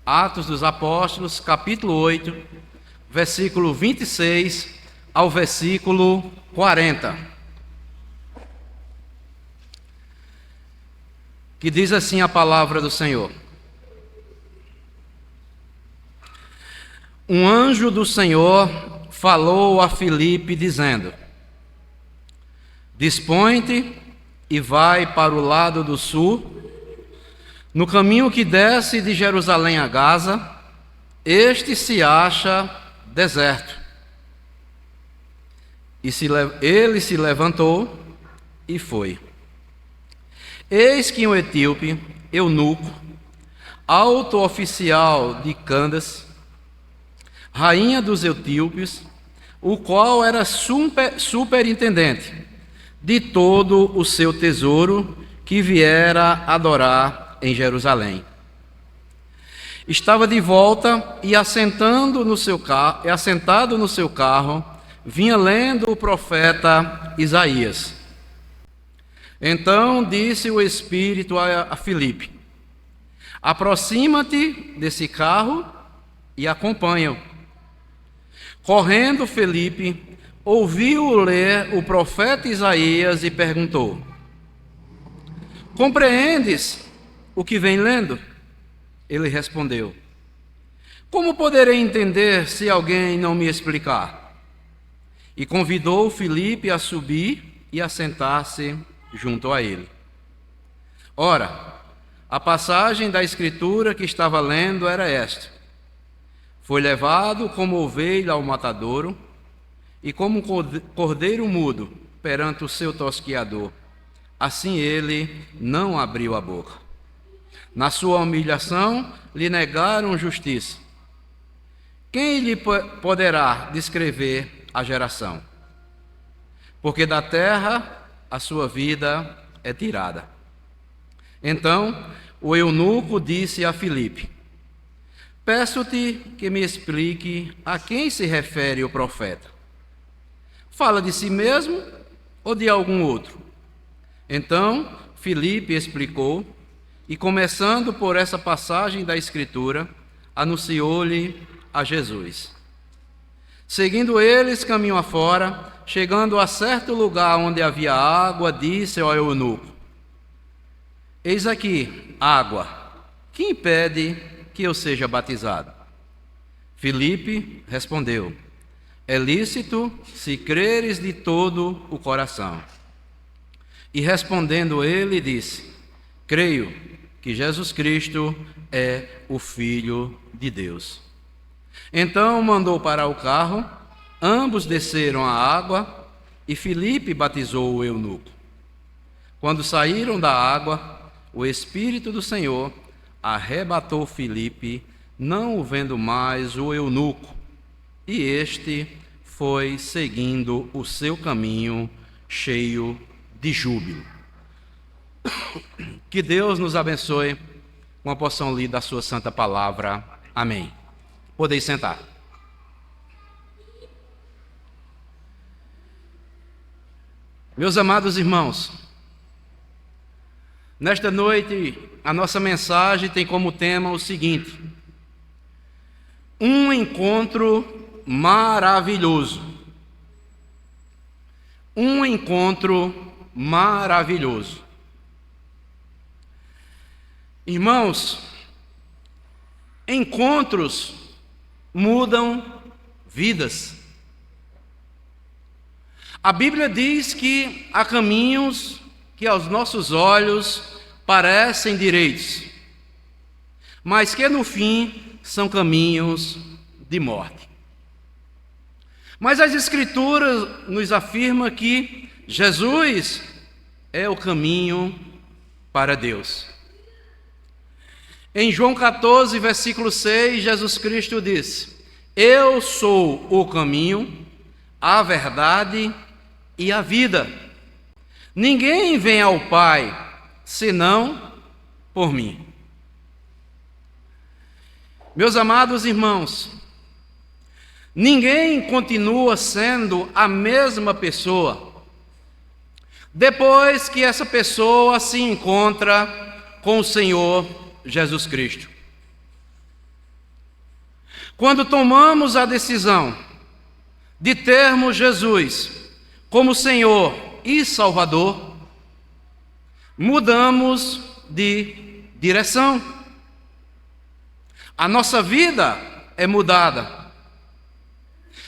Atos dos Apóstolos, capítulo 8, versículo 26 ao versículo 40. Que diz assim a palavra do Senhor: Um anjo do Senhor falou a Filipe, dizendo: Dispõe-te e vai para o lado do sul, no caminho que desce de Jerusalém a Gaza. Este se acha deserto. E ele se levantou e foi. Eis que um etíope, eunuco, alto oficial de Candace, rainha dos etíopes, o qual era superintendente de todo o seu tesouro, que viera adorar em Jerusalém, estava de volta e assentado no seu carro, vinha lendo o profeta Isaías. Então disse o Espírito a Filipe: Aproxima-te desse carro e acompanha-o. Correndo, Filipe ouviu ler o profeta Isaías e perguntou: Compreendes o que vem lendo? Ele respondeu: Como poderei entender se alguém não me explicar? E convidou Filipe a subir e a sentar-se junto a ele. Ora, a passagem da Escritura que estava lendo era esta: Foi levado como ovelha ao matadouro, e como cordeiro mudo perante o seu tosquiador, assim ele não abriu a boca. Na sua humilhação lhe negaram justiça. Quem lhe poderá descrever a geração? Porque da terra a sua vida é tirada. Então o eunuco disse a Filipe: Peço-te que me explique a quem se refere o profeta. Fala de si mesmo ou de algum outro? Então Filipe explicou, e começando por essa passagem da Escritura, anunciou-lhe a Jesus. Seguindo eles caminho afora, chegando a certo lugar onde havia água, disse ao eunuco: Eis aqui água, que impede que eu seja batizado? Filipe respondeu: É lícito se creres de todo o coração. E respondendo ele, disse: Creio que Jesus Cristo é o Filho de Deus. Então mandou parar o carro, ambos desceram à água, e Filipe batizou o eunuco. Quando saíram da água, o Espírito do Senhor arrebatou Filipe, não o vendo mais o eunuco, e este foi seguindo o seu caminho cheio de júbilo. Que Deus nos abençoe com a porção lida da sua santa palavra. Amém. Podeis sentar. Meus amados irmãos, nesta noite a nossa mensagem tem como tema o seguinte: um encontro maravilhoso. Um encontro maravilhoso. Irmãos, encontros mudam vidas. A Bíblia diz que há caminhos que aos nossos olhos parecem direitos, mas que no fim são caminhos de morte. Mas as Escrituras nos afirmam que Jesus é o caminho para Deus. Em João 14, versículo 6, Jesus Cristo disse: Eu sou o caminho, a verdade e a vida. Ninguém vem ao Pai senão por mim. Meus amados irmãos, ninguém continua sendo a mesma pessoa depois que essa pessoa se encontra com o Senhor Jesus Cristo. Quando tomamos a decisão de termos Jesus como Senhor e Salvador, mudamos de direção. A nossa vida é mudada.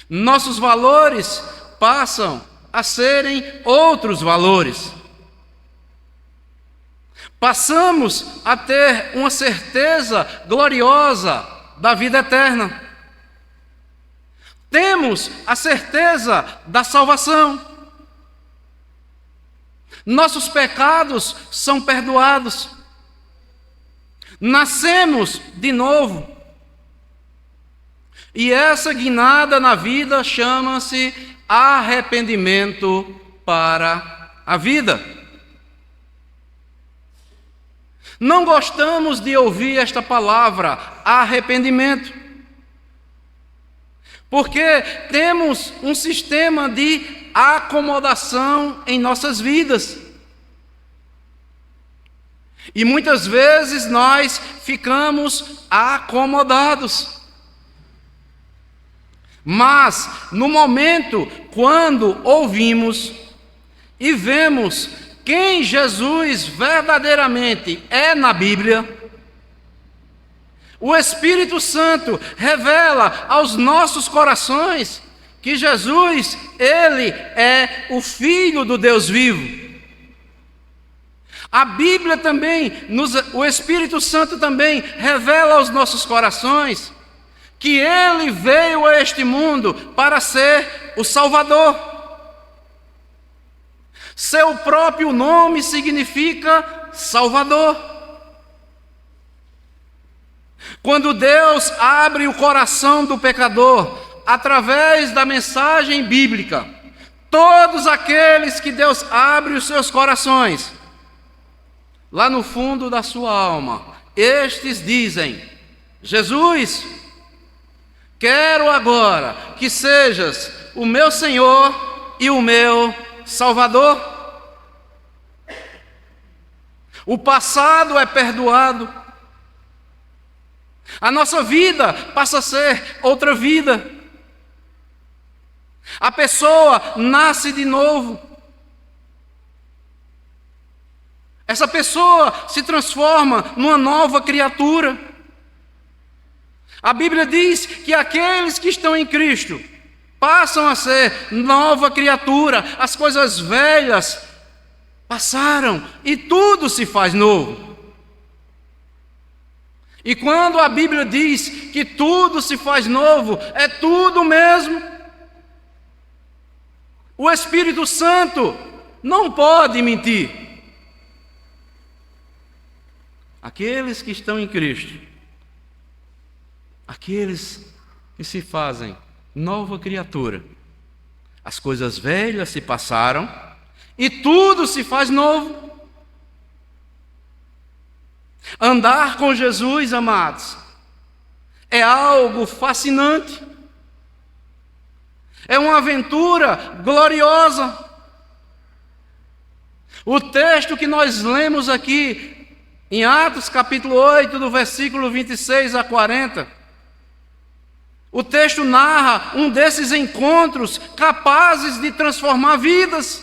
Nossos valores passam a serem outros valores. Passamos a ter uma certeza gloriosa da vida eterna. Temos a certeza da salvação. Nossos pecados são perdoados. Nascemos de novo. E essa guinada na vida chama-se arrependimento para a vida. Não gostamos de ouvir esta palavra, arrependimento, porque temos um sistema de acomodação em nossas vidas. E muitas vezes nós ficamos acomodados. Mas, no momento, quando ouvimos e vemos quem Jesus verdadeiramente é na Bíblia, o Espírito Santo revela aos nossos corações que Jesus, Ele é o Filho do Deus vivo. A Bíblia também, o Espírito Santo também revela aos nossos corações que Ele veio a este mundo para ser o Salvador. Seu próprio nome significa Salvador. Quando Deus abre o coração do pecador através da mensagem bíblica, todos aqueles que Deus abre os seus corações, lá no fundo da sua alma, estes dizem: Jesus, quero agora que sejas o meu Senhor e o meu Salvador. O passado é perdoado. A nossa vida passa a ser outra vida. A pessoa nasce de novo. Essa pessoa se transforma numa nova criatura. A Bíblia diz que aqueles que estão em Cristo passam a ser nova criatura. As coisas velhas passaram e tudo se faz novo. E quando a Bíblia diz que tudo se faz novo, é tudo mesmo. O Espírito Santo não pode mentir. Aqueles que estão em Cristo, aqueles que se fazem nova criatura, as coisas velhas se passaram e tudo se faz novo. Andar com Jesus, amados, é algo fascinante. É uma aventura gloriosa. O texto que nós lemos aqui, em Atos capítulo 8, do versículo 26 a 40, o texto narra um desses encontros capazes de transformar vidas.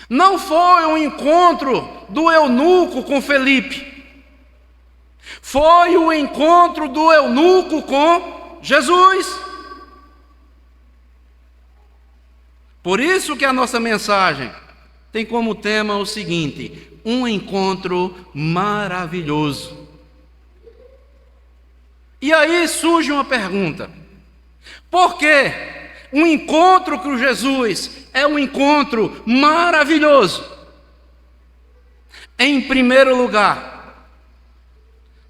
Não foi um encontro do eunuco com Felipe. Foi o encontro do eunuco com Jesus. Por isso que a nossa mensagem tem como tema o seguinte: um encontro maravilhoso. E aí surge uma pergunta: por que um encontro com Jesus é um encontro maravilhoso? Em primeiro lugar,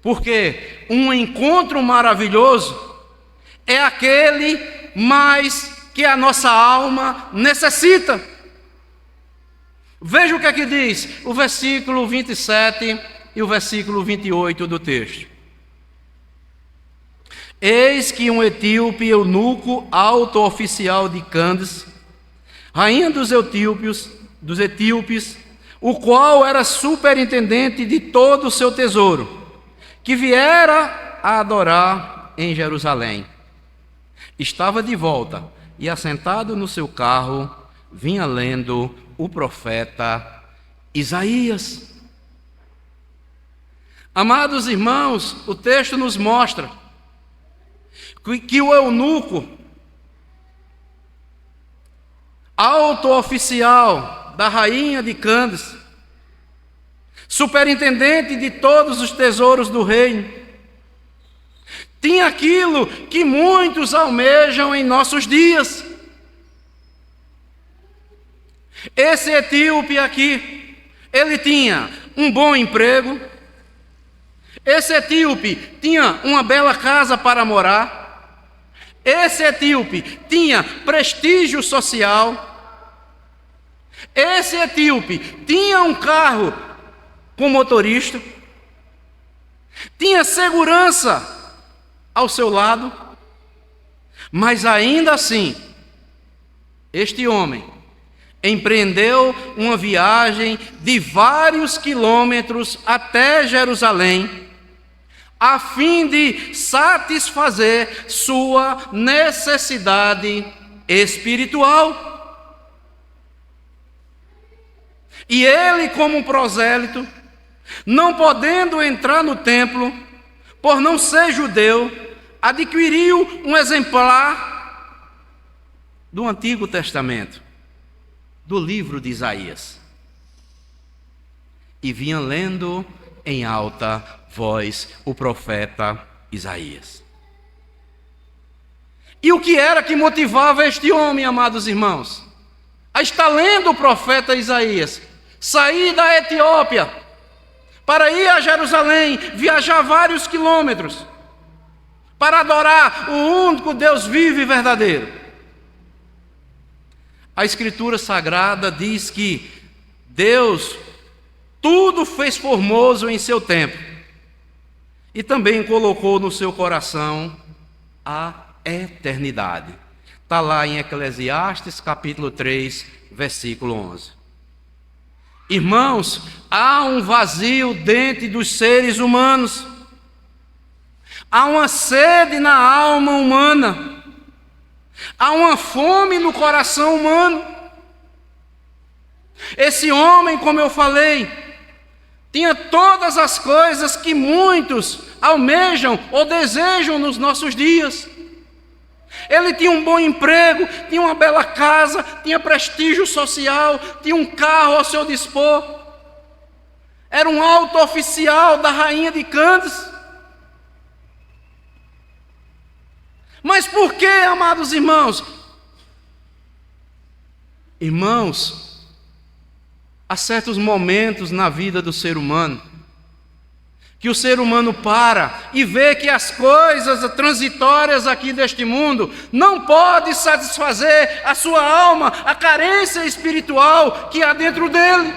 porque um encontro maravilhoso é aquele mais que a nossa alma necessita. Veja o que é que diz o versículo 27 e o versículo 28 do texto. Eis que um etíope eunuco, alto oficial de Cândice, rainha dos etíopes, o qual era superintendente de todo o seu tesouro, que viera a adorar em Jerusalém. Estava de volta e, assentado no seu carro, vinha lendo o profeta Isaías. Amados irmãos, o texto nos mostra que o eunuco, alto oficial da rainha de Cândice, superintendente de todos os tesouros do reino, tinha aquilo que muitos almejam em nossos dias. Esse etíope aqui, ele tinha um bom emprego, esse etíope tinha uma bela casa para morar, esse etíope tinha prestígio social, esse etíope tinha um carro com motorista, tinha segurança ao seu lado, mas ainda assim, este homem empreendeu uma viagem de vários quilômetros até Jerusalém, a fim de satisfazer sua necessidade espiritual. E ele, como um prosélito, não podendo entrar no templo, por não ser judeu, adquiriu um exemplar do Antigo Testamento, do livro de Isaías, e vinha lendo em alta voz o profeta Isaías. E o que era que motivava este homem, amados irmãos, a estar lendo o profeta Isaías, sair da Etiópia para ir a Jerusalém, viajar vários quilômetros para adorar o único Deus vivo e verdadeiro? A Escritura Sagrada diz que Deus tudo fez formoso em seu tempo e também colocou no seu coração a eternidade. Está lá em Eclesiastes capítulo 3, versículo 11. Irmãos, há um vazio dentro dos seres humanos, há uma sede na alma humana, há uma fome no coração humano. Esse homem, como eu falei, tinha todas as coisas que muitos almejam ou desejam nos nossos dias. Ele tinha um bom emprego, tinha uma bela casa, tinha prestígio social, tinha um carro ao seu dispor. Era um alto oficial da rainha de Cândice. Mas por que, amados irmãos? Irmãos, há certos momentos na vida do ser humano que o ser humano para e vê que as coisas transitórias aqui deste mundo não podem satisfazer a sua alma, a carência espiritual que há dentro dele.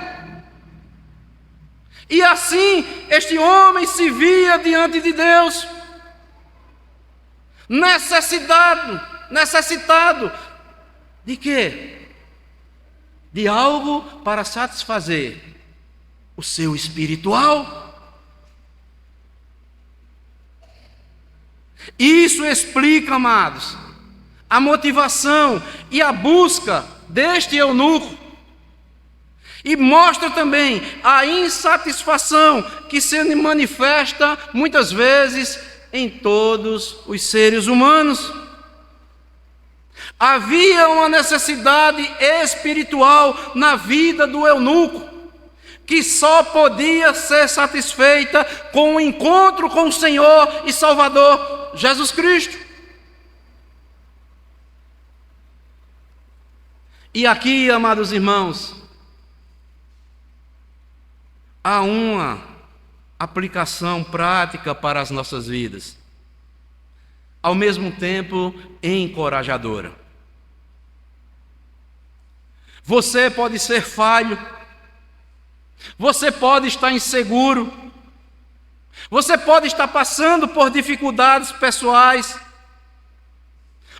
E assim, este homem se via diante de Deus, necessitado de quê? De algo para satisfazer o seu espiritual. Isso explica, amados, a motivação e a busca deste eunuco, e mostra também a insatisfação que se manifesta muitas vezes em todos os seres humanos. Havia uma necessidade espiritual na vida do eunuco, que só podia ser satisfeita com o encontro com o Senhor e Salvador Jesus Cristo. E aqui, amados irmãos, há uma aplicação prática para as nossas vidas, ao mesmo tempo encorajadora. Você pode ser falho, você pode estar inseguro, você pode estar passando por dificuldades pessoais,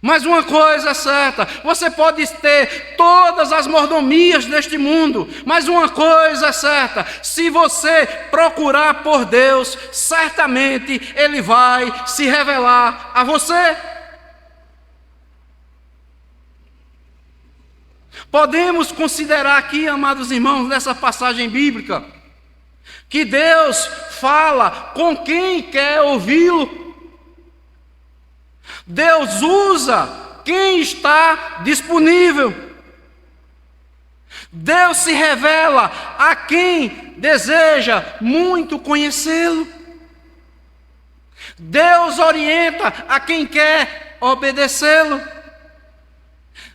Mas uma coisa é certa, você pode ter todas as mordomias deste mundo, mas uma coisa é certa, se você procurar por Deus, certamente Ele vai se revelar a você. Podemos considerar aqui, amados irmãos, nessa passagem bíblica, que Deus fala com quem quer ouvi-lo. Deus usa quem está disponível. Deus se revela a quem deseja muito conhecê-lo. Deus orienta a quem quer obedecê-lo.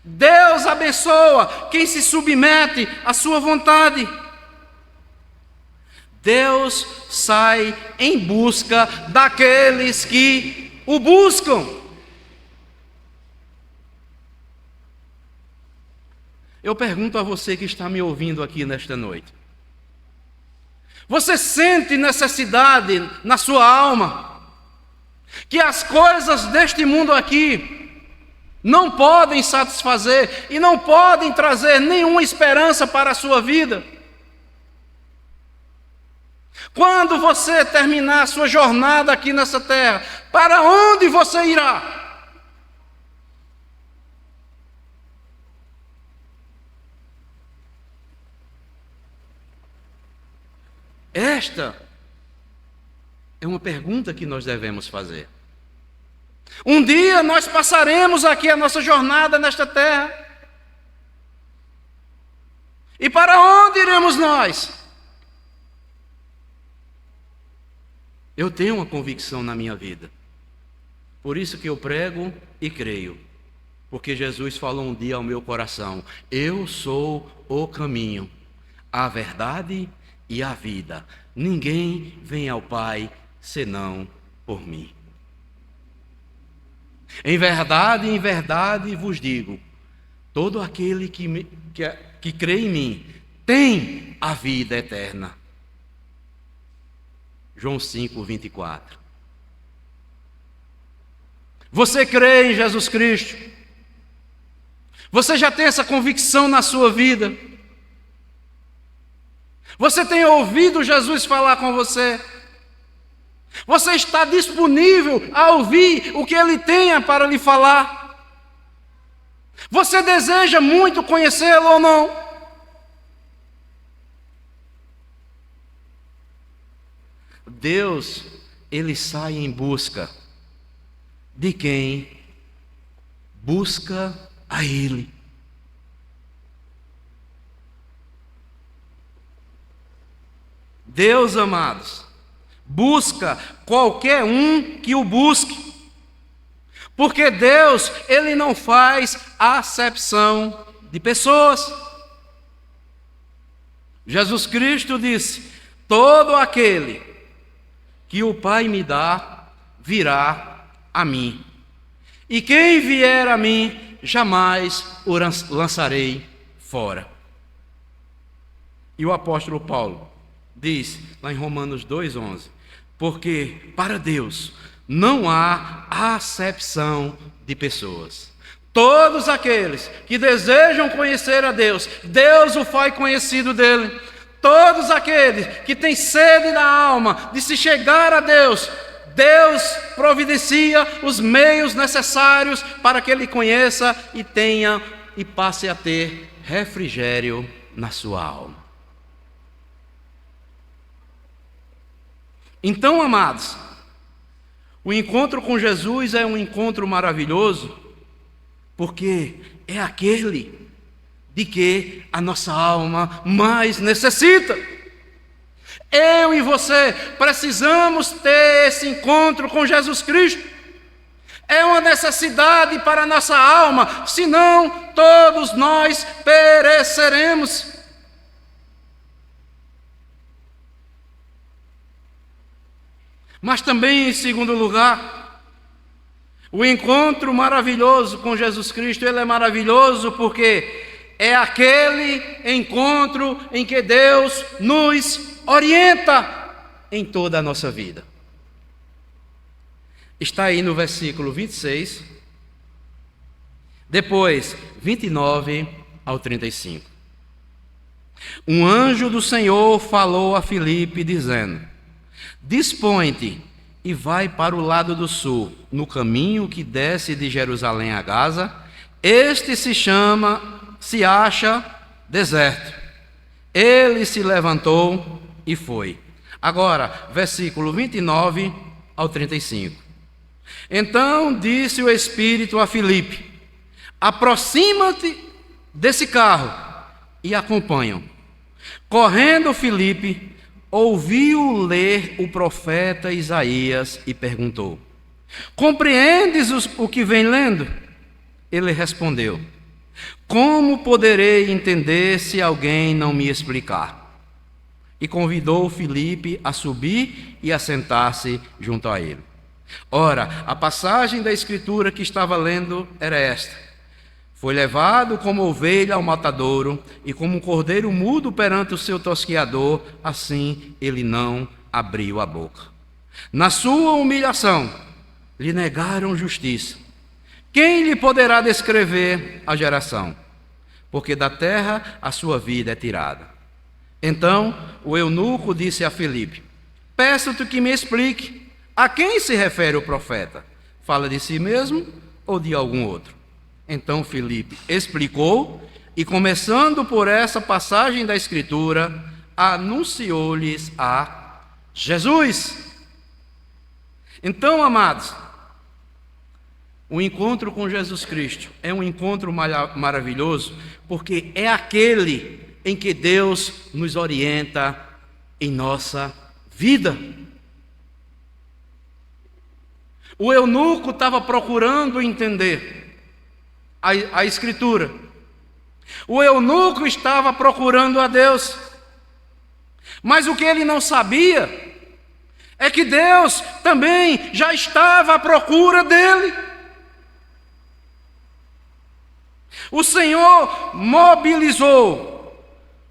Deus abençoa quem se submete à sua vontade. Deus sai em busca daqueles que o buscam. Eu pergunto a você que está me ouvindo aqui nesta noite: você sente necessidade na sua alma que as coisas deste mundo aqui não podem satisfazer e não podem trazer nenhuma esperança para a sua vida? Quando você terminar a sua jornada aqui nessa terra, para onde você irá? Esta é uma pergunta que nós devemos fazer. Um dia nós passaremos aqui a nossa jornada nesta terra. E para onde iremos nós? Eu tenho uma convicção na minha vida. Por isso que eu prego e creio. Porque Jesus falou um dia ao meu coração: eu sou o caminho, a verdade e a vida. Ninguém vem ao Pai senão por mim. Em verdade vos digo: todo aquele que crê em mim tem a vida eterna. João 5:24. Você crê em Jesus Cristo? Você já tem essa convicção na sua vida? Você tem ouvido Jesus falar com você? Você está disponível a ouvir o que Ele tenha para lhe falar? Você deseja muito conhecê-lo ou não? Deus, Ele sai em busca de quem busca a Ele. Deus, amados, busca qualquer um que o busque. Porque Deus, Ele não faz acepção de pessoas. Jesus Cristo disse: todo aquele que o Pai me dá, virá a mim. E quem vier a mim, jamais o lançarei fora. E o apóstolo Paulo diz, lá em Romanos 2:11, porque para Deus não há acepção de pessoas. Todos aqueles que desejam conhecer a Deus, Deus o faz conhecido dele. Todos aqueles que têm sede na alma de se chegar a Deus, Deus providencia os meios necessários para que ele conheça e tenha e passe a ter refrigério na sua alma. Então, amados, o encontro com Jesus é um encontro maravilhoso, porque é aquele de que a nossa alma mais necessita. Eu e você precisamos ter esse encontro com Jesus Cristo. É uma necessidade para a nossa alma, senão todos nós pereceremos. Mas também, em segundo lugar, o encontro maravilhoso com Jesus Cristo, ele é maravilhoso porque é aquele encontro em que Deus nos orienta em toda a nossa vida. Está aí no versículo 26 Depois, 29 ao 35. Um anjo do Senhor falou a Filipe, dizendo: dispõe-te e vai para o lado do sul, no caminho que desce de Jerusalém a Gaza. Este se acha deserto. Ele se levantou e foi. Agora, versículo 29 ao 35. Então disse o Espírito a Filipe: aproxima-te desse carro e acompanha-o. Correndo Filipe, ouviu ler o profeta Isaías e perguntou: compreendes o que vem lendo? Ele respondeu: como poderei entender se alguém não me explicar? E convidou Filipe a subir e a sentar-se junto a ele. Ora, a passagem da Escritura que estava lendo era esta: foi levado como ovelha ao matadouro, e como um cordeiro mudo perante o seu tosquiador, assim ele não abriu a boca. Na sua humilhação, lhe negaram justiça. Quem lhe poderá descrever a geração? Porque da terra a sua vida é tirada. Então o eunuco disse a Filipe: peço-te que me explique, a quem se refere o profeta? Fala de si mesmo ou de algum outro? Então Filipe explicou, e começando por essa passagem da Escritura, anunciou-lhes a Jesus. Então, amados, o encontro com Jesus Cristo é um encontro maravilhoso, porque é aquele em que Deus nos orienta em nossa vida. O eunuco estava procurando entender a Escritura. O eunuco estava procurando a Deus, mas o que ele não sabia é que Deus também já estava à procura dele. O Senhor mobilizou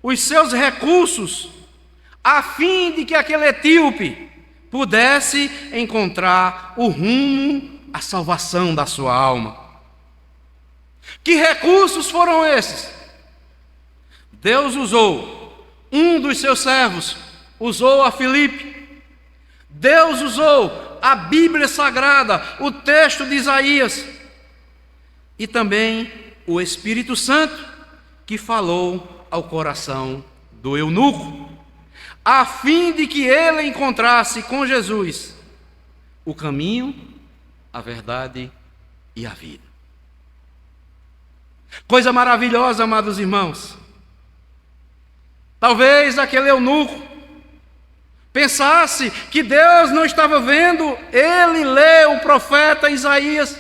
os seus recursos a fim de que aquele etíope pudesse encontrar o rumo à salvação da sua alma. Que recursos foram esses? Deus usou um dos seus servos, usou a Filipe. Deus usou a Bíblia Sagrada, o texto de Isaías, e também o Espírito Santo, que falou ao coração do eunuco, a fim de que ele encontrasse com Jesus o caminho, a verdade e a vida. Coisa maravilhosa, amados irmãos. Talvez aquele eunuco pensasse que Deus não estava vendo ele ler o profeta Isaías,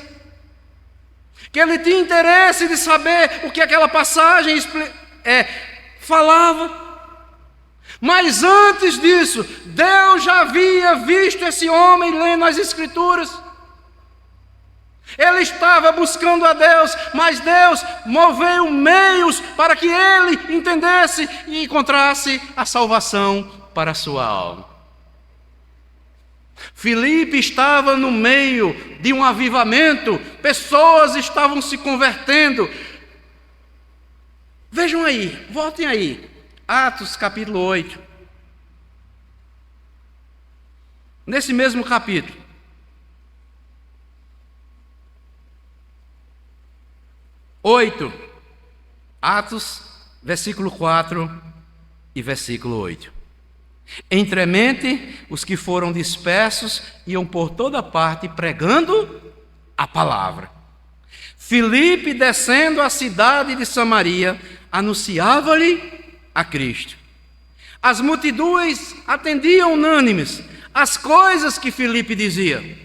que ele tinha interesse de saber o que aquela passagem falava. Mas antes disso, Deus já havia visto esse homem lendo as Escrituras. Ele estava buscando a Deus, mas Deus moveu meios para que ele entendesse e encontrasse a salvação para a sua alma. Filipe estava no meio de um avivamento, pessoas estavam se convertendo. Vejam aí, voltem aí, Atos capítulo 8. Nesse mesmo capítulo, Atos, versículo 4 e versículo 8. Entremente, os que foram dispersos iam por toda parte pregando a palavra. Filipe, descendo à cidade de Samaria, anunciava-lhe a Cristo. As multidões atendiam unânimes às coisas que Filipe dizia,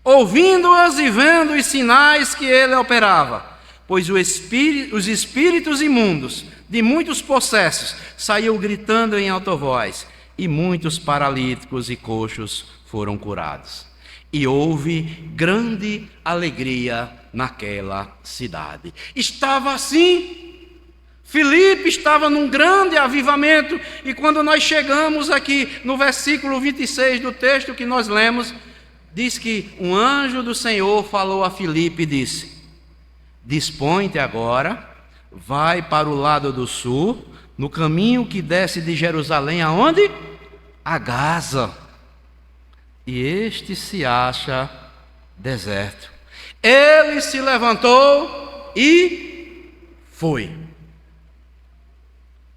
ouvindo-as e vendo os sinais que ele operava. Pois os espíritos imundos de muitos possessos saíam gritando em alta voz, e muitos paralíticos e coxos foram curados. E houve grande alegria naquela cidade. Estava assim, Filipe estava num grande avivamento, e quando nós chegamos aqui no versículo 26 do texto que nós lemos, diz que um anjo do Senhor falou a Filipe e disse: Dispõe-te agora, vai para o lado do sul, no caminho que desce de Jerusalém, aonde? A Gaza. E este se acha deserto. Ele se levantou e foi.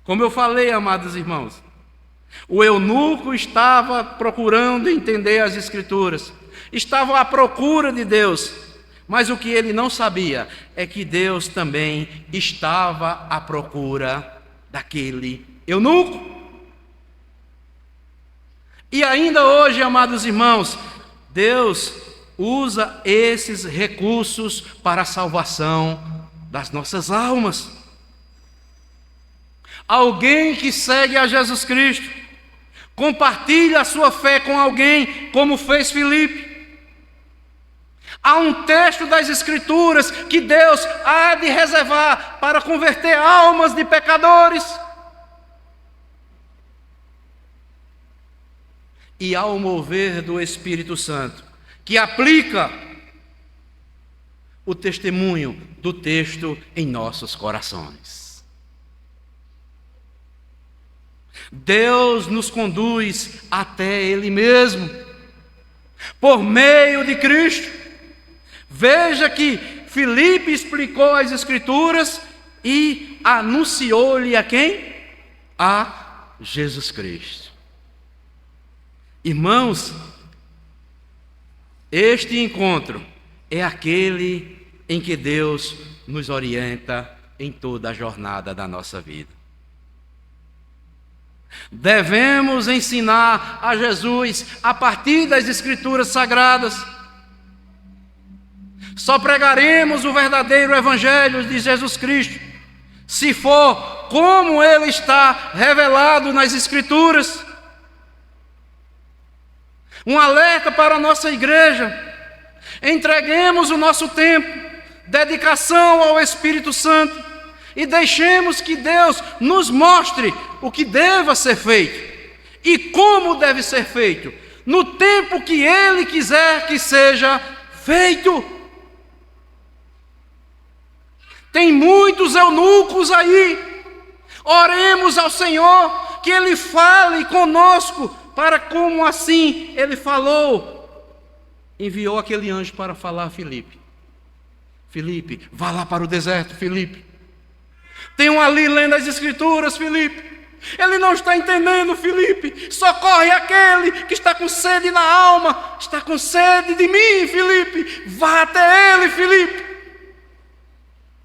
Como eu falei, amados irmãos, o eunuco estava procurando entender as Escrituras, estava à procura de Deus, mas o que ele não sabia é que Deus também estava à procura daquele eunuco. E ainda hoje, amados irmãos, Deus usa esses recursos para a salvação das nossas almas. Alguém que segue a Jesus Cristo, compartilha a sua fé com alguém, como fez Filipe. Há um texto das Escrituras que Deus há de reservar para converter almas de pecadores. E ao mover do Espírito Santo, que aplica o testemunho do texto em nossos corações. Deus nos conduz até Ele mesmo, por meio de Cristo. Veja que Filipe explicou as Escrituras e anunciou-lhe a quem? A Jesus Cristo. Irmãos, este encontro é aquele em que Deus nos orienta em toda a jornada da nossa vida. Devemos ensinar a Jesus a partir das Escrituras Sagradas. Só pregaremos o verdadeiro Evangelho de Jesus Cristo se for como ele está revelado nas Escrituras. Um alerta para a nossa igreja: entreguemos o nosso tempo, dedicação ao Espírito Santo, e deixemos que Deus nos mostre o que deva ser feito e como deve ser feito, no tempo que Ele quiser que seja feito. Tem muitos eunucos aí. Oremos ao Senhor que Ele fale conosco, para como assim Ele falou, enviou aquele anjo para falar a Filipe. Filipe, vá lá para o deserto, Filipe. Tem um ali lendo as Escrituras, Filipe. Ele não está entendendo, Filipe. Socorre aquele que está com sede na alma. Está com sede de mim, Filipe. Vá até ele, Filipe.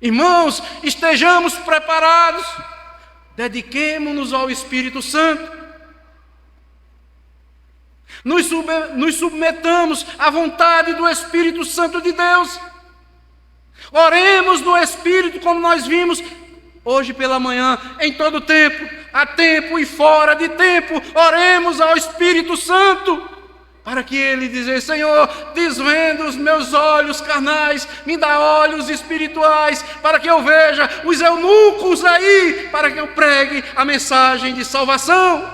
Irmãos, estejamos preparados. Dediquemo-nos ao Espírito Santo. Nos submetamos à vontade do Espírito Santo de Deus. Oremos no Espírito, como nós vimos hoje pela manhã, em todo tempo, a tempo e fora de tempo. Oremos ao Espírito Santo, para que Ele dizer: Senhor, desvenda os meus olhos carnais, me dá olhos espirituais, para que eu veja os eunucos aí, para que eu pregue a mensagem de salvação.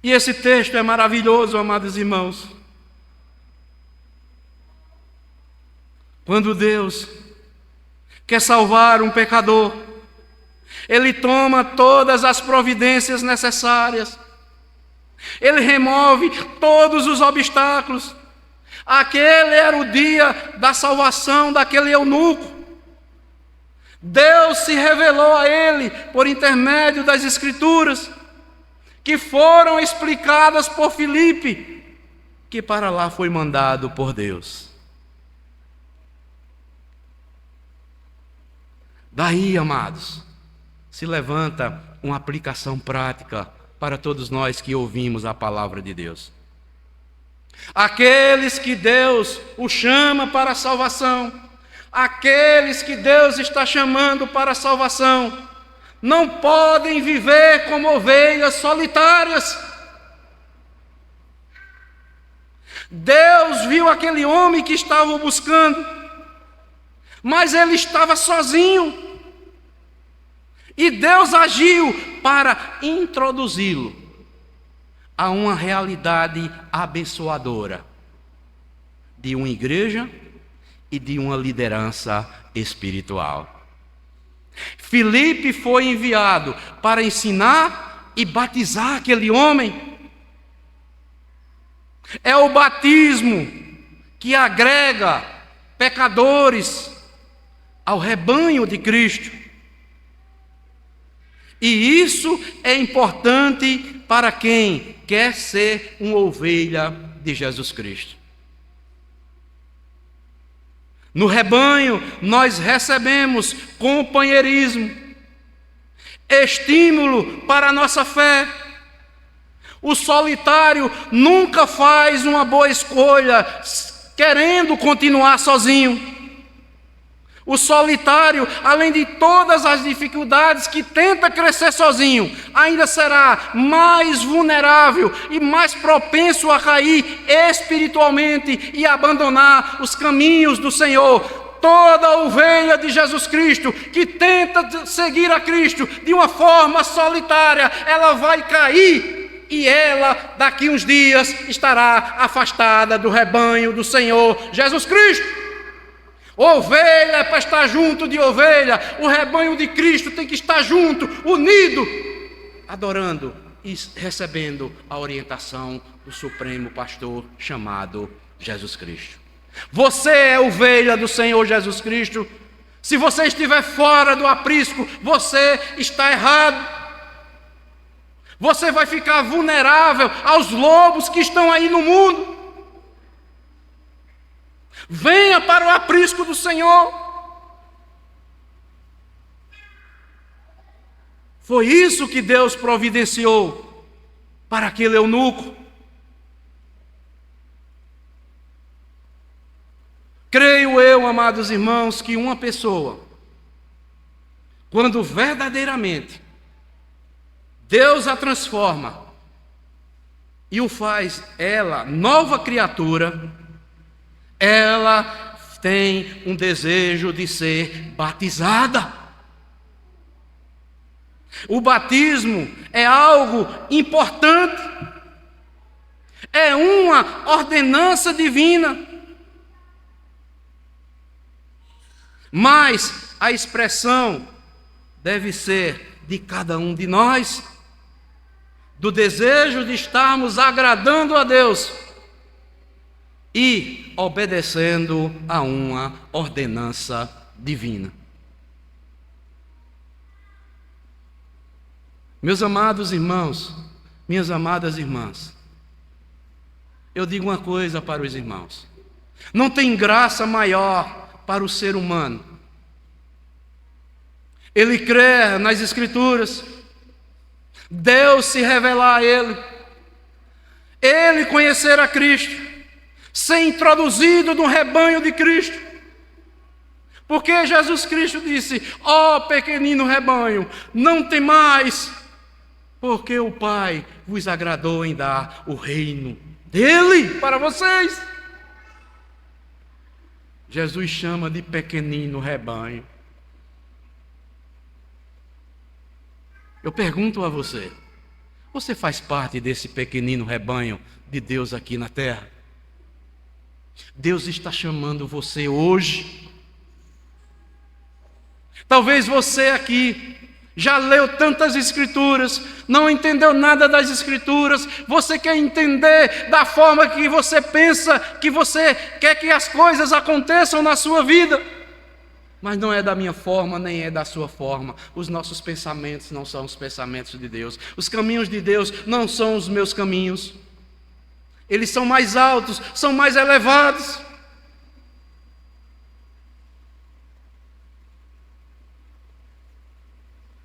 E esse texto é maravilhoso, amados irmãos. Quando Deus quer salvar um pecador, Ele toma todas as providências necessárias. Ele remove todos os obstáculos. Aquele era o dia da salvação daquele eunuco. Deus se revelou a ele por intermédio das Escrituras, que foram explicadas por Filipe, que para lá foi mandado por Deus. Daí, amados, se levanta uma aplicação prática para todos nós que ouvimos a palavra de Deus. Aqueles que Deus o chama para a salvação, aqueles que Deus está chamando para a salvação, não podem viver como ovelhas solitárias. Deus viu aquele homem que estava o buscando, mas ele estava sozinho. E Deus agiu para introduzi-lo a uma realidade abençoadora de uma igreja e de uma liderança espiritual. Filipe foi enviado para ensinar e batizar aquele homem. É o batismo que agrega pecadores ao rebanho de Cristo. E isso é importante para quem quer ser uma ovelha de Jesus Cristo. No rebanho, nós recebemos companheirismo, estímulo para a nossa fé. O solitário nunca faz uma boa escolha querendo continuar sozinho. O solitário, além de todas as dificuldades que tenta crescer sozinho, ainda será mais vulnerável e mais propenso a cair espiritualmente e abandonar os caminhos do Senhor. Toda ovelha de Jesus Cristo que tenta seguir a Cristo de uma forma solitária, ela vai cair e ela, daqui uns dias, estará afastada do rebanho do Senhor Jesus Cristo. Ovelha é para estar junto de ovelha. O rebanho de Cristo tem que estar junto, unido, adorando e recebendo a orientação do Supremo Pastor chamado Jesus Cristo. Você é ovelha do Senhor Jesus Cristo. Se você estiver fora do aprisco, você está errado. Você vai ficar vulnerável aos lobos que estão aí no mundo. Venha para o aprisco do Senhor. Foi isso que Deus providenciou para aquele eunuco. Creio eu, amados irmãos, que uma pessoa, quando verdadeiramente Deus a transforma e o faz ela nova criatura, ela tem um desejo de ser batizada. O batismo é algo importante, é uma ordenança divina, mas a expressão deve ser de cada um de nós, do desejo de estarmos agradando a Deus e obedecendo a uma ordenança divina. Meus amados irmãos, minhas amadas irmãs, eu digo uma coisa para os irmãos: não tem graça maior para o ser humano ele crer nas Escrituras, Deus se revelar a ele conhecer a Cristo, ser introduzido no rebanho de Cristo. Porque Jesus Cristo disse: ó pequenino rebanho, não temais, porque o Pai vos agradou em dar o reino dele para vocês. Jesus chama de pequenino rebanho. Eu pergunto a você: você faz parte desse pequenino rebanho de Deus aqui na terra? Deus está chamando você hoje. Talvez você aqui já leu tantas escrituras, não entendeu nada das escrituras, você quer entender da forma que você pensa, que você quer que as coisas aconteçam na sua vida, mas não é da minha forma, nem é da sua forma. Os nossos pensamentos não são os pensamentos de Deus, os caminhos de Deus não são os meus caminhos, eles são mais altos, são mais elevados.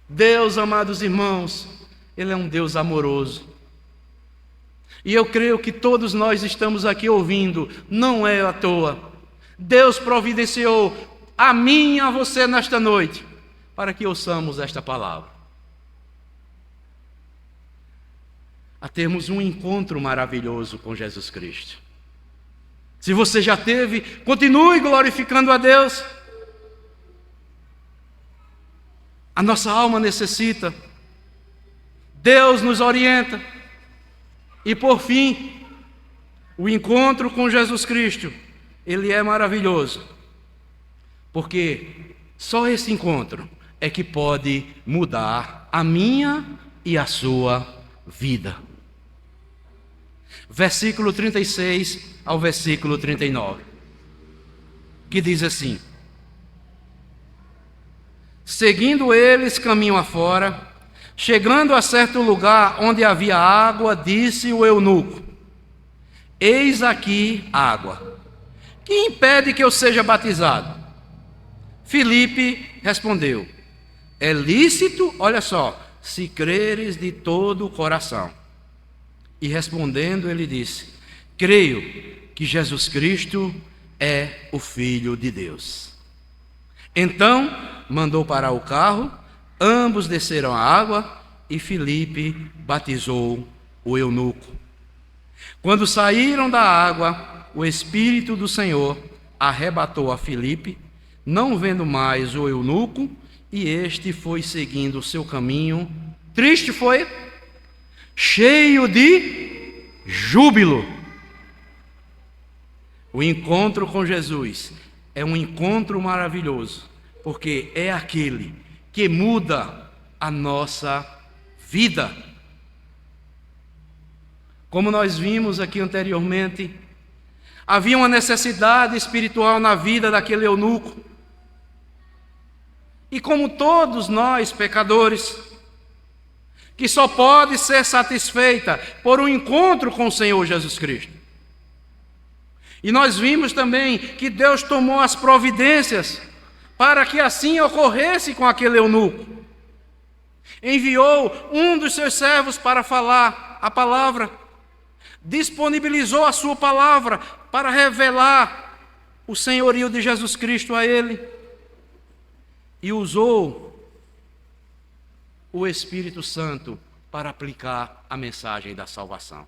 Deus, amados irmãos, Ele é um Deus amoroso. E eu creio que todos nós estamos aqui ouvindo, não é à toa. Deus providenciou a mim e a você nesta noite, para que ouçamos esta palavra. A termos um encontro maravilhoso com Jesus Cristo. Se você já teve, continue glorificando a Deus. A nossa alma necessita. Deus nos orienta. E por fim, o encontro com Jesus Cristo, ele é maravilhoso, porque só esse encontro é que pode mudar a minha e a sua vida. Versículo 36 ao versículo 39, que diz assim: seguindo eles caminho afora, chegando a certo lugar onde havia água, disse o eunuco: eis aqui água, que impede que eu seja batizado? Filipe respondeu: é lícito, olha só, se creres de todo o coração. E respondendo ele disse: creio que Jesus Cristo é o Filho de Deus. Então mandou parar o carro, ambos desceram a água e Filipe batizou o eunuco. Quando saíram da água, o Espírito do Senhor arrebatou a Filipe, não vendo mais o eunuco, e este foi seguindo o seu caminho. Triste foi, cheio de júbilo. O encontro com Jesus é um encontro maravilhoso, porque é aquele que muda a nossa vida. Como nós vimos aqui anteriormente, havia uma necessidade espiritual na vida daquele eunuco. E como todos nós, pecadores, que só pode ser satisfeita por um encontro com o Senhor Jesus Cristo. E nós vimos também que Deus tomou as providências para que assim ocorresse com aquele eunuco. Enviou um dos seus servos para falar a palavra, disponibilizou a sua palavra para revelar o senhorio de Jesus Cristo a ele, e usou o Espírito Santo para aplicar a mensagem da salvação.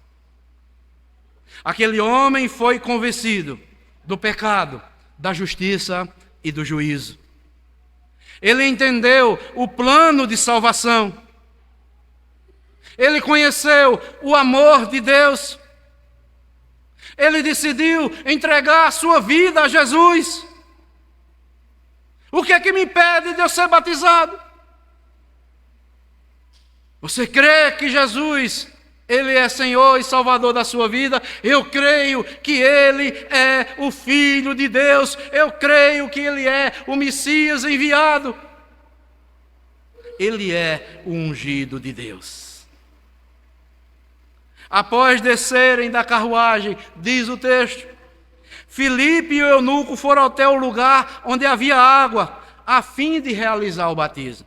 Aquele homem foi convencido do pecado, da justiça e do juízo. Ele entendeu o plano de salvação. Ele conheceu o amor de Deus. Ele decidiu entregar a sua vida a Jesus. O que é que me impede de eu ser batizado? Você crê que Jesus, Ele é Senhor e Salvador da sua vida? Eu creio que Ele é o Filho de Deus. Eu creio que Ele é o Messias enviado. Ele é o ungido de Deus. Após descerem da carruagem, diz o texto, Filipe e o eunuco foram até o lugar onde havia água, a fim de realizar o batismo.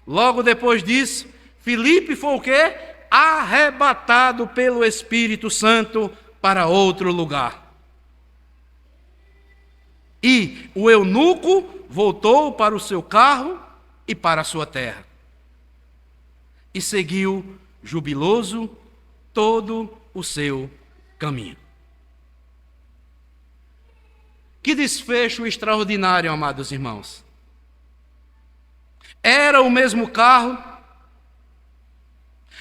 Logo depois disso, Filipe foi o quê? Arrebatado pelo Espírito Santo para outro lugar. E o eunuco voltou para o seu carro e para a sua terra. E seguiu jubiloso todo o seu caminho. Que desfecho extraordinário, amados irmãos. Era o mesmo carro,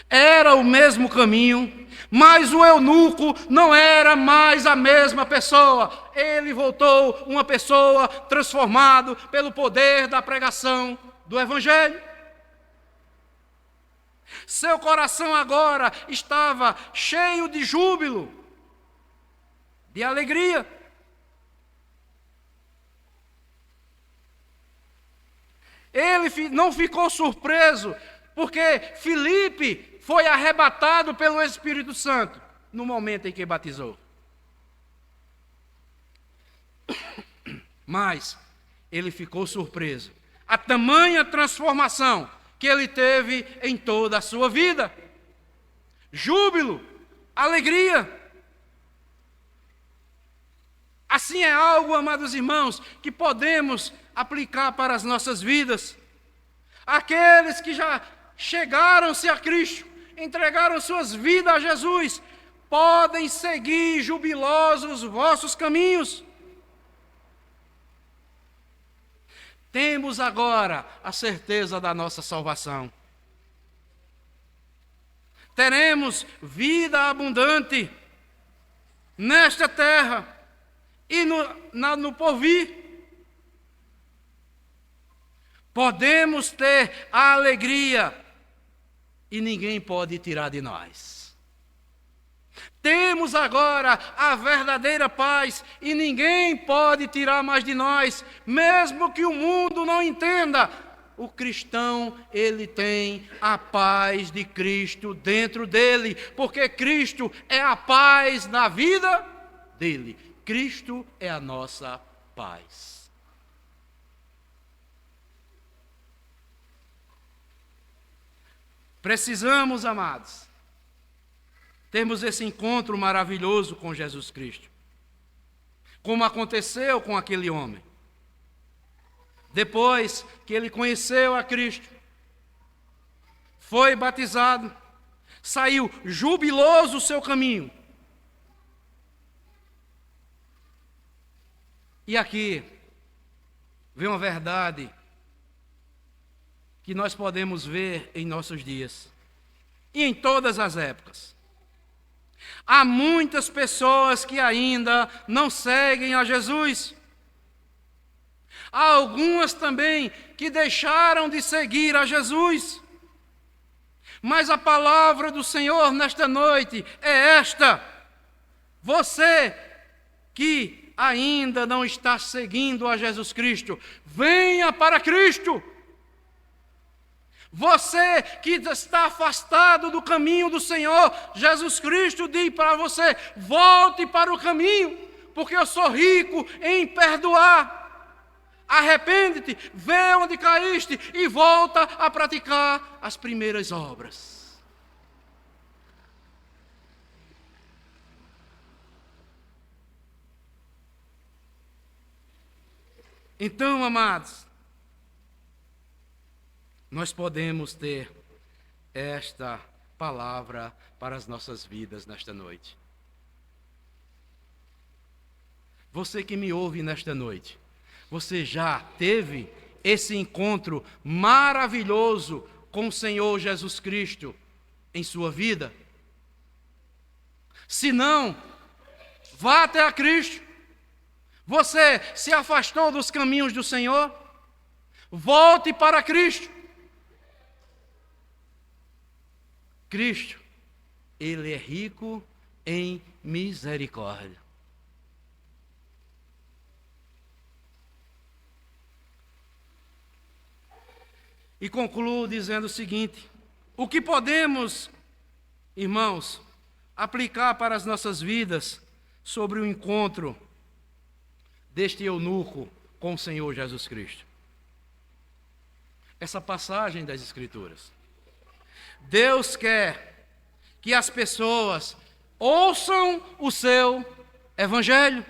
era o mesmo caminho, mas o eunuco não era mais a mesma pessoa. Ele voltou uma pessoa transformado pelo poder da pregação do Evangelho. Seu coração agora estava cheio de júbilo, de alegria. Ele não ficou surpreso, porque Filipe foi arrebatado pelo Espírito Santo no momento em que batizou. Mas ele ficou surpreso. A tamanha transformação que ele teve em toda a sua vida. Júbilo, alegria. Assim é algo, amados irmãos, que podemos aplicar para as nossas vidas. Aqueles que já chegaram-se a Cristo, entregaram suas vidas a Jesus, podem seguir jubilosos os vossos caminhos. Temos agora a certeza da nossa salvação. teremos vida abundante nesta terra e no porvir. Podemos ter a alegria e ninguém pode tirar de nós. Temos agora a verdadeira paz e ninguém pode tirar mais de nós, mesmo que o mundo não entenda. O cristão, ele tem a paz de Cristo dentro dele, porque Cristo é a paz na vida dele. Cristo é a nossa paz. Precisamos, amados, termos esse encontro maravilhoso com Jesus Cristo, como aconteceu com aquele homem. Depois que ele conheceu a Cristo, foi batizado, saiu jubiloso o seu caminho. E aqui vem uma verdade que nós podemos ver em nossos dias e em todas as épocas. Há muitas pessoas que ainda não seguem a Jesus. Há algumas também que deixaram de seguir a Jesus. Mas a palavra do Senhor nesta noite é esta: você que ainda não está seguindo a Jesus Cristo, venha para Cristo. Você que está afastado do caminho do Senhor, Jesus Cristo diz para você: volte para o caminho, porque eu sou rico em perdoar. Arrepende-te, vê onde caíste e volta a praticar as primeiras obras. Então, amados, nós podemos ter esta palavra para as nossas vidas nesta noite. Você que me ouve nesta noite, você já teve esse encontro maravilhoso com o Senhor Jesus Cristo em sua vida? Se não, vá até a Cristo. Você se afastou dos caminhos do Senhor? Volte para Cristo. Cristo, Ele é rico em misericórdia. E concluo dizendo o seguinte: o que podemos, irmãos, aplicar para as nossas vidas sobre o encontro deste eunuco com o Senhor Jesus Cristo? Essa passagem das Escrituras. Deus quer que as pessoas ouçam o seu evangelho.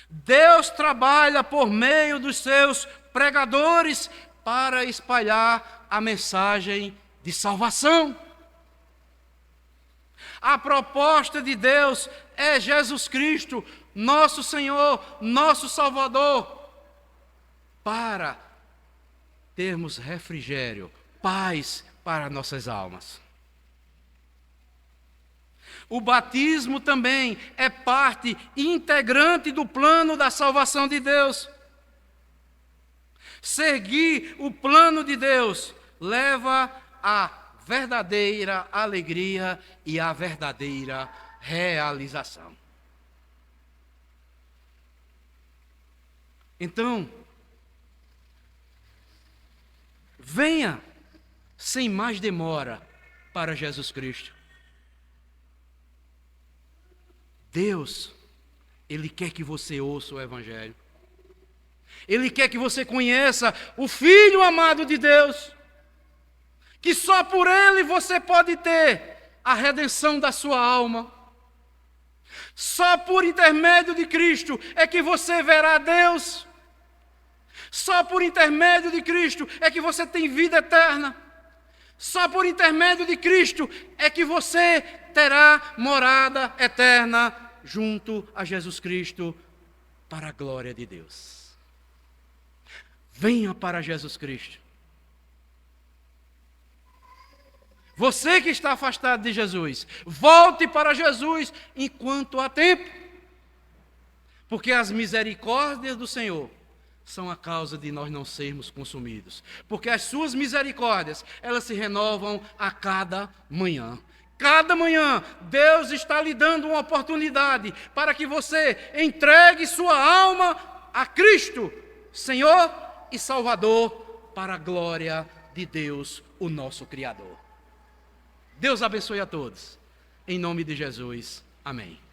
Deus trabalha por meio dos seus pregadores para espalhar a mensagem de salvação. A proposta de Deus é Jesus Cristo, nosso Senhor, nosso Salvador, para termos refrigério, paz para nossas almas. O batismo também é parte integrante do plano da salvação de Deus. Seguir o plano de Deus leva à verdadeira alegria e à verdadeira realização. Então, venha sem mais demora para Jesus Cristo. Deus, Ele quer que você ouça o Evangelho. Ele quer que você conheça o Filho amado de Deus, que só por Ele você pode ter a redenção da sua alma. Só por intermédio de Cristo é que você verá Deus. Só por intermédio de Cristo é que você tem vida eterna. Só por intermédio de Cristo é que você terá morada eterna junto a Jesus Cristo para a glória de Deus. Venha para Jesus Cristo. Você que está afastado de Jesus, volte para Jesus enquanto há tempo. Porque as misericórdias do Senhor são a causa de nós não sermos consumidos. Porque as suas misericórdias, elas se renovam a cada manhã. Cada manhã, Deus está lhe dando uma oportunidade para que você entregue sua alma a Cristo, Senhor e Salvador, para a glória de Deus, o nosso Criador. Deus abençoe a todos. Em nome de Jesus. Amém.